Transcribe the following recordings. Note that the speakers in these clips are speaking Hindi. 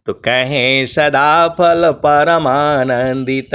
तो कहें सदा फल परमानंदित,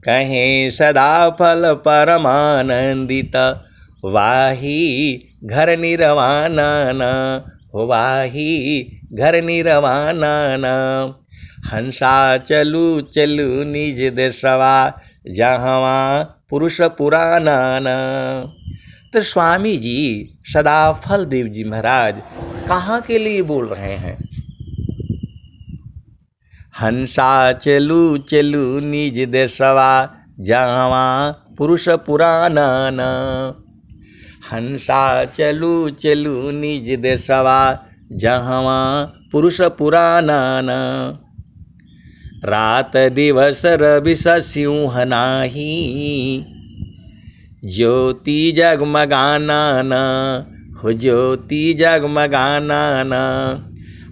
कहें सदा फल परमानंदित, वाही घर निर्वाणा न हो, वाही घर निर्वाणा न। हंसा चलू चलू निज देशवा, जहवा पुरुष पुराना न। तो स्वामी जी सदाफल देव जी महाराज कहाँ के लिए बोल रहे हैं? हंसा चलू चलू निज देशवा, जहवा पुरुष पुराना न। हंसा चलू चलू निज देशवा, जहवा पुरुष पुराना न। रात दिवस रवि सिंह नाही, ज्योति जगमगाना न हो, ज्योति जगमगाना न।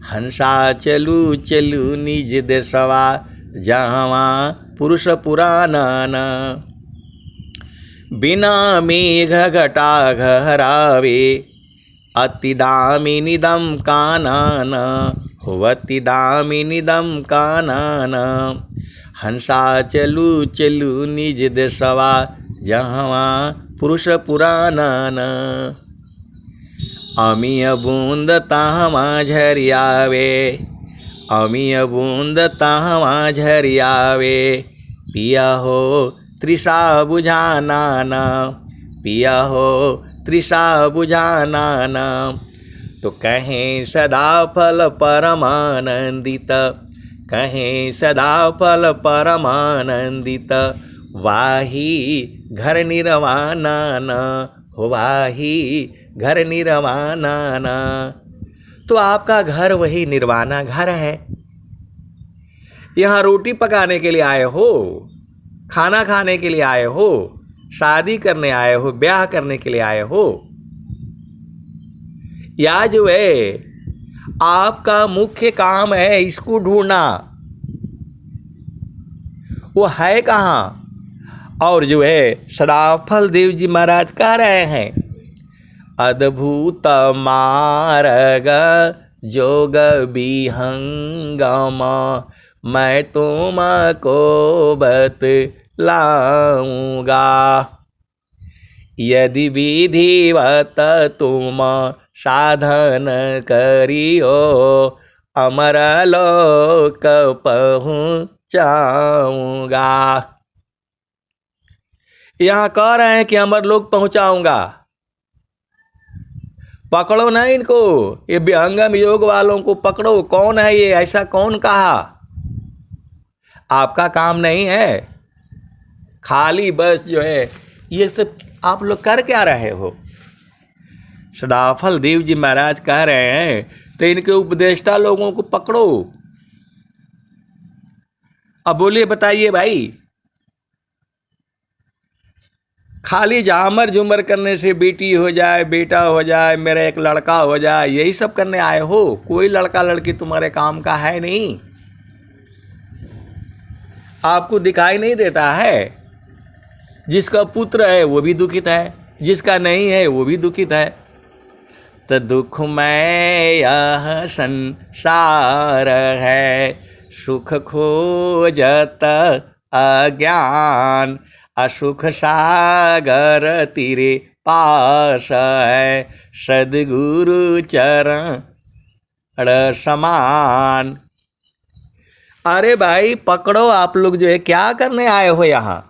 हंसा चलू चलू निज देशवा, जहवा पुरुष पुराना न। बिना मेघ घटा घहरावे, अति दामिनीदम कानन हो, अति दामिनीदम कानन। हंसा चलू चलू निज देशवा, जहवा पुरुष पुरानन। अमीय बूंद ताहवा झरियावे, अमीय बूंद ताहवा झरियावे, पिया हो तृषा बुझाना न, पिया हो तृषा बुझाना न। तो कहें सदा फल परमानंदित, कहें सदा फल परमानंदित, वाही घर निर्वाणा न हो, वाही घर निर्वाणा न। तो आपका घर वही निर्वाणा घर है। यहाँ रोटी पकाने के लिए आए हो, खाना खाने के लिए आए हो, शादी करने आए हो, ब्याह करने के लिए आए हो, या जो है आपका मुख्य काम है इसको ढूंढना, वो है कहाँ? और जो है सदाफल देव जी महाराज कह रहे हैं, अद्भुत मार्ग जोग विहंगम, मैं तुमको बतलाऊंगा। यदि विधिवत तुम साधन करियो, अमर लोक पहुँचाऊंगा। यहाँ कह रहे हैं कि अमर लोक पहुँचाऊंगा। पकड़ो ना इनको, ये विहंगम योग वालों को पकड़ो। कौन है ये? ऐसा कौन कहा? आपका काम नहीं है। खाली बस जो है ये सब आप लोग कर क्या रहे हो? सदाफल देव जी महाराज कह रहे हैं तो इनके उपदेष्टा लोगों को पकड़ो। अब बोलिए, बताइए भाई, खाली झामर झूमर करने से बेटी हो जाए, बेटा हो जाए, मेरा एक लड़का हो जाए, यही सब करने आए हो? कोई लड़का लड़की तुम्हारे काम का है नहीं? आपको दिखाई नहीं देता है? जिसका पुत्र है वो भी दुखित है, जिसका नहीं है वो भी दुखित है। तो दुखमय यह संसार है, सुख खोजत अज्ञान, असुख सागर तेरे पास है, सद्गुरु चरण समान। अरे भाई पकड़ो, आप लोग जो है क्या करने आए हो यहाँ?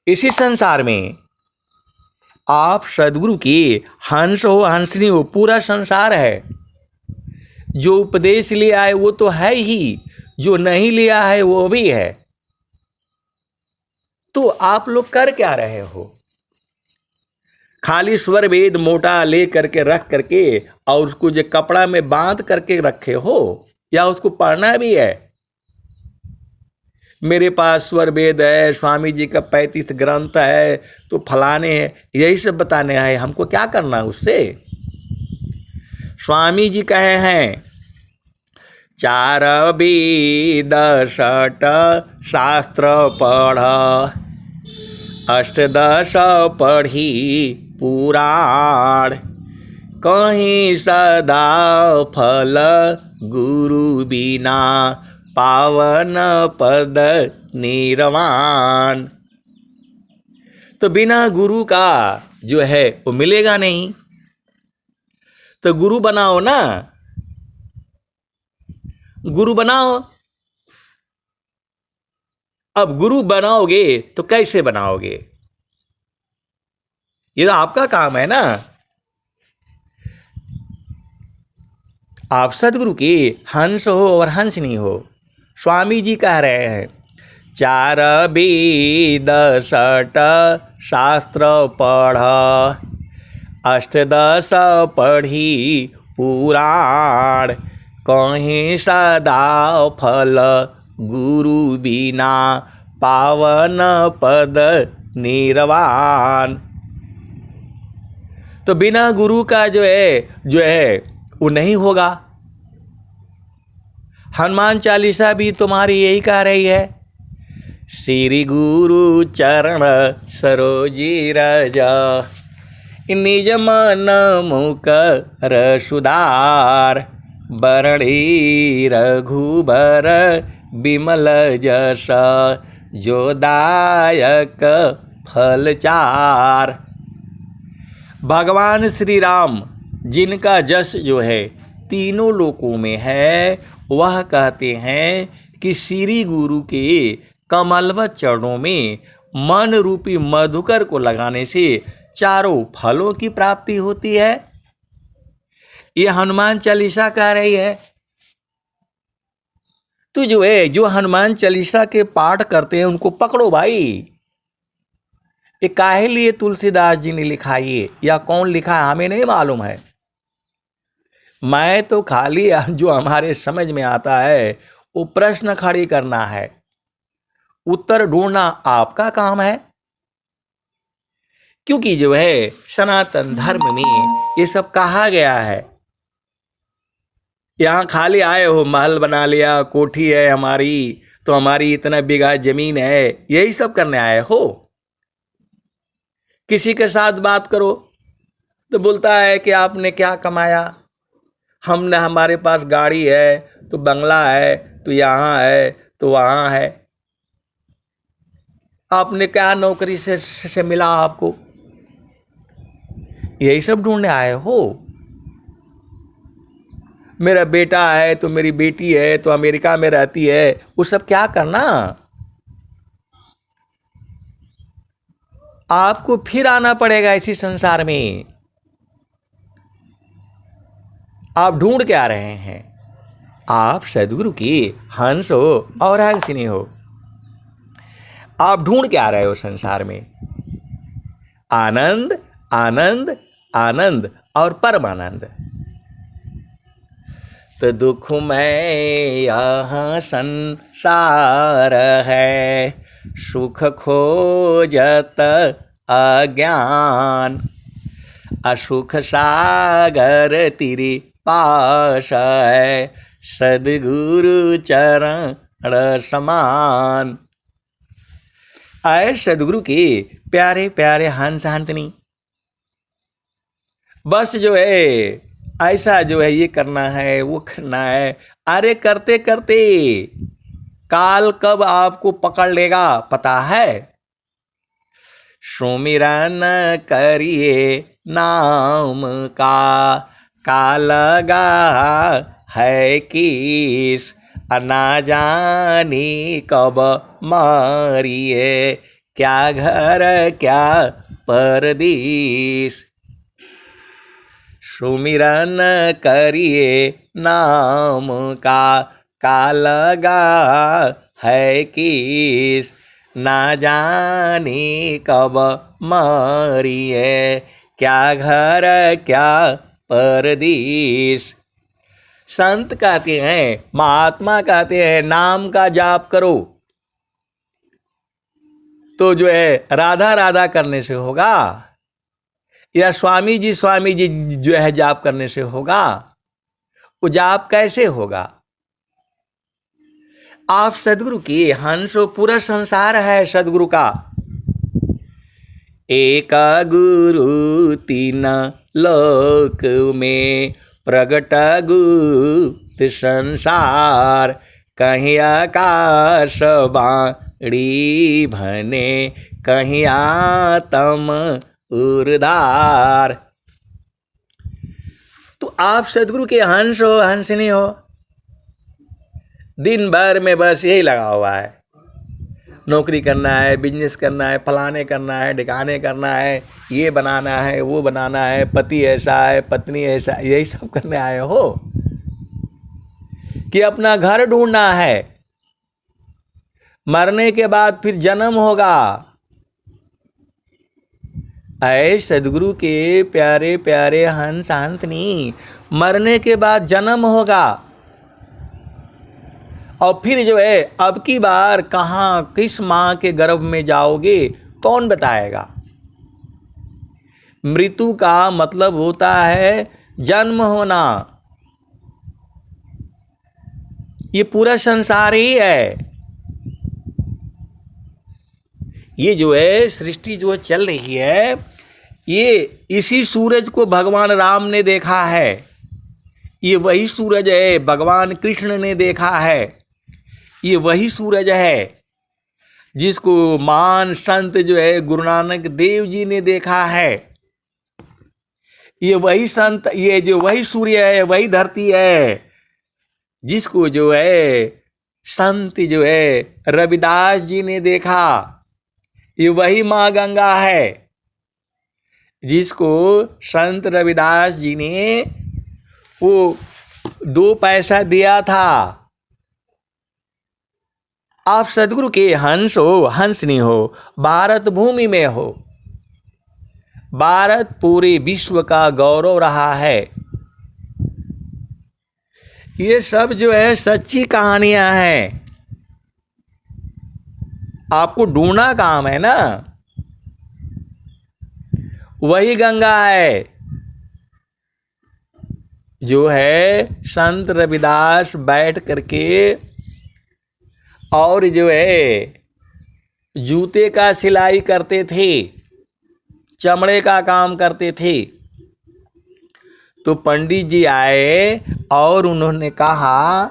इसी संसार में आप सद्गुरु की हंस हो, हंसनी हो, पूरा संसार है। जो उपदेश लिया है वो तो है ही, जो नहीं लिया है वो भी है। तो आप लोग कर क्या रहे हो? खाली स्वर वेद मोटा ले करके रख करके और उसको जो कपड़ा में बांध करके रखे हो, या उसको पढ़ना भी है? मेरे पास स्वर वेद है, स्वामी जी का 35 ग्रंथ है, तो फलाने हैं, यही सब बताने हैं। हमको क्या करना उससे? स्वामी जी कहे हैं, 4 वेद 6 शास्त्र पढ़, 8 पढ़ी पुराण, कहीं सदा फल गुरु बिना पावन पद निर्वाण। तो बिना गुरु का जो है वो मिलेगा नहीं। तो गुरु बनाओ ना, गुरु बनाओ। अब गुरु बनाओगे तो कैसे बनाओगे? ये तो आपका काम है ना। आप सदगुरु के हंस हो और हंसनी हो। स्वामी जी कह रहे हैं, 4 वेद 6 शास्त्र पढ़, 8-10 पढ़ी पुराण, कहीं सदा फल गुरु बिना पावन पद निर्वाण। तो बिना गुरु का जो है वो नहीं होगा। हनुमान चालीसा भी तुम्हारी यही कह रही है, श्री गुरु चरण सरोजी रज, निज मन मुकर सुधार, बरणी रघुबर बिमल जस, जो दायक फल चार। भगवान श्री राम जिनका जस जो है तीनों लोकों में है, वह कहते हैं कि श्री गुरु के कमलवत चरणों में मन रूपी मधुकर को लगाने से 4 फलों की प्राप्ति होती है। ये हनुमान चालीसा कह रही है। तो जो हनुमान चालीसा के पाठ करते हैं उनको पकड़ो भाई। ये काहे लिए तुलसीदास जी ने लिखा ये, या कौन लिखा है हमें नहीं मालूम है। मैं तो खाली जो हमारे समझ में आता है वो प्रश्न खड़ी करना है, उत्तर ढूंढना आपका काम है। क्योंकि जो है सनातन धर्म में ये सब कहा गया है। यहाँ खाली आए हो, महल बना लिया, कोठी है हमारी, तो हमारी इतना बीघा जमीन है, यही सब करने आए हो। किसी के साथ बात करो तो बोलता है कि आपने क्या कमाया। हमने, हमारे पास गाड़ी है, तो बंगला है, तो यहाँ है, तो वहाँ है। आपने क्या नौकरी से मिला आपको? यही सब ढूंढने आए हो। मेरा बेटा है, तो मेरी बेटी है, तो अमेरिका में रहती है, वो सब क्या करना? आपको फिर आना पड़ेगा इसी संसार में। आप ढूंढ के आ रहे हैं। आप सदगुरु की हंस हो और हंसिनी हो। आप ढूंढ के आ रहे हो संसार में आनंद, आनंद, आनंद और परमानंद। तो दुख में यह संसार है, सुख खोजत अज्ञान, असुख सागर तेरे पास है, सदगुरु चरण समान। आए सदगुरु के प्यारे प्यारे हंस हंसनी। बस जो है ऐसा जो है ये करना है, वो करना है। अरे करते करते काल कब आपको पकड़ लेगा पता है। सुमिरन करिए नाम का, काल लगा है किस, ना जानी कब मारिए, क्या घर क्या परदेश। सुमिरन करिए नाम का, काल लगा है किस, ना जानी कब मारिए, क्या घर क्या परदेश। संत कहते हैं, महात्मा कहते हैं, नाम का जाप करो तो जो है राधा राधा करने से होगा, या स्वामी जी जो है जाप करने से होगा। वो जाप कैसे होगा? आप सदगुरु की हंस हो, पूरा संसार है सदगुरु का। एक गुरु 3 लोक में, प्रगट गुरु संसार, कहीं आकाश बाड़ी भने, कहीं आत्म उर्धार। तो आप सदगुरु के हंस हो, हंसनी हो, दिन भर में बस यही लगा हुआ है, नौकरी करना है, बिजनेस करना है, फलाने करना है, ढिकाने करना है, ये बनाना है, वो बनाना है, पति ऐसा है, पत्नी ऐसा, यही सब करने आए हो कि अपना घर ढूंढना है, मरने के बाद फिर जन्म होगा। ऐ सदगुरु के प्यारे प्यारे हंस हंसनी, मरने के बाद जन्म होगा, और फिर जो है अब की बार कहाँ किस माँ के गर्भ में जाओगे कौन बताएगा। मृत्यु का मतलब होता है जन्म होना। ये पूरा संसार ही है, ये जो है सृष्टि जो चल रही है, ये इसी सूरज को भगवान राम ने देखा है, ये वही सूरज है भगवान कृष्ण ने देखा है, ये वही सूरज है जिसको महान संत जो है गुरु नानक देव जी ने देखा है, ये वही संत, ये जो वही सूर्य है, वही धरती है जिसको जो है संत जो है रविदास जी ने देखा, ये वही माँ गंगा है जिसको संत रविदास जी ने वो 2 पैसा दिया था। आप सदगुरु के हंस हो, हंसनी हो, भारत भूमि में हो, भारत पूरे विश्व का गौरव रहा है। ये सब जो है सच्ची कहानियां हैं, आपको ढूंढना काम है ना। वही गंगा है जो है संत रविदास बैठ करके और जो है जूते का सिलाई करते थे, चमड़े का काम करते थे। तो पंडित जी आए और उन्होंने कहा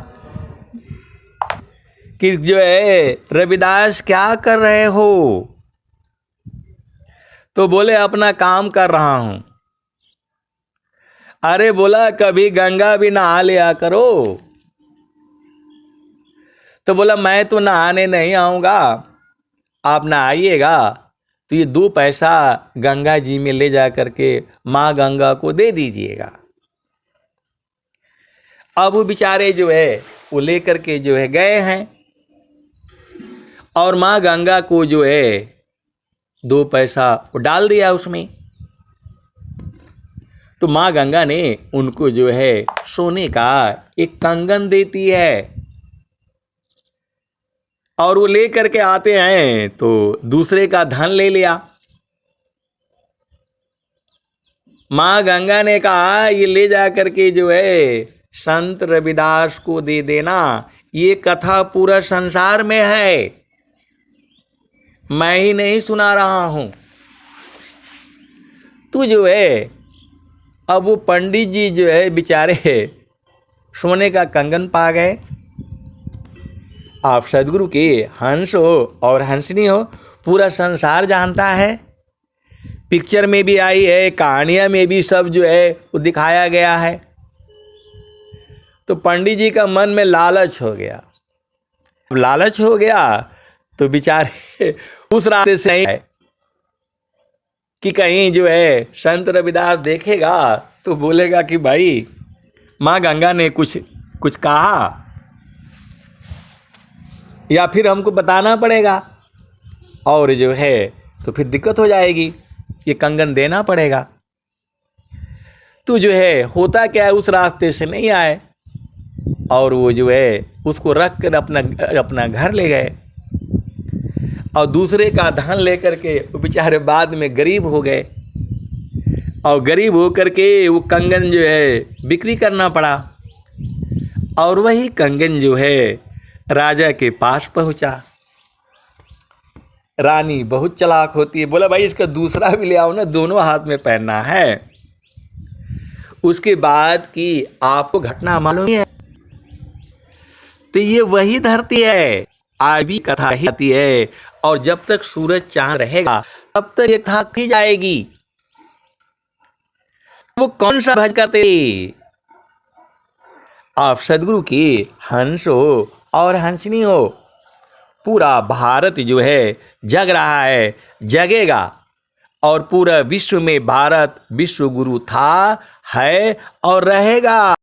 कि जो है रविदास क्या कर रहे हो? तो बोले अपना काम कर रहा हूं। अरे बोला कभी गंगा भी नहा लिया करो। तो बोला मैं तो नहाने नहीं आऊँगा, आप नहाइएगा तो ये 2 पैसा गंगा जी में ले जा करके माँ गंगा को दे दीजिएगा। अब वो बेचारे जो है वो ले करके जो है गए हैं और माँ गंगा को जो है 2 पैसा वो डाल दिया उसमें। तो माँ गंगा ने उनको जो है सोने का एक कंगन देती है और वो ले करके आते हैं तो दूसरे का धन ले लिया। माँ गंगा ने कहा ये ले जा करके जो है संत रविदास को दे देना, ये कथा पूरा संसार में है, मैं ही नहीं सुना रहा हूं। तू जो है अब वो पंडित जी जो है बेचारे सोने का कंगन पा गए। आप सदगुरु के हंस हो और हंसनी हो, पूरा संसार जानता है, पिक्चर में भी आई है, कहानियाँ में भी सब जो है वो दिखाया गया है। तो पंडित जी का मन में लालच हो गया। लालच हो गया तो बेचारे उस रास्ते से नहीं है कि कहीं जो है संत रविदास देखेगा तो बोलेगा कि भाई माँ गंगा ने कुछ कहा, या फिर हमको बताना पड़ेगा और जो है तो फिर दिक्कत हो जाएगी, ये कंगन देना पड़ेगा। तो जो है होता क्या है, उस रास्ते से नहीं आए और वो जो है उसको रख कर अपना घर ले गए और दूसरे का धन लेकर के वो बेचारे बाद में गरीब हो गए और गरीब हो करके वो कंगन जो है बिक्री करना पड़ा और वही कंगन जो है राजा के पास पहुंचा। रानी बहुत चालाक होती है, बोला भाई इसका दूसरा भी ले आओ ना, दोनों हाथ में पहनना है। उसके बाद की आपको घटना मालूम है, तो ये वही धरती है। आज भी कथा ही आती है, और जब तक सूरज चांद रहेगा तब तक ये कथा की जाएगी। वो कौन सा भजन करते? आप सदगुरु की हंस हो और हंसनी हो। पूरा भारत जो है जग रहा है, जगेगा, और पूरा विश्व में भारत विश्व गुरु था, है और रहेगा।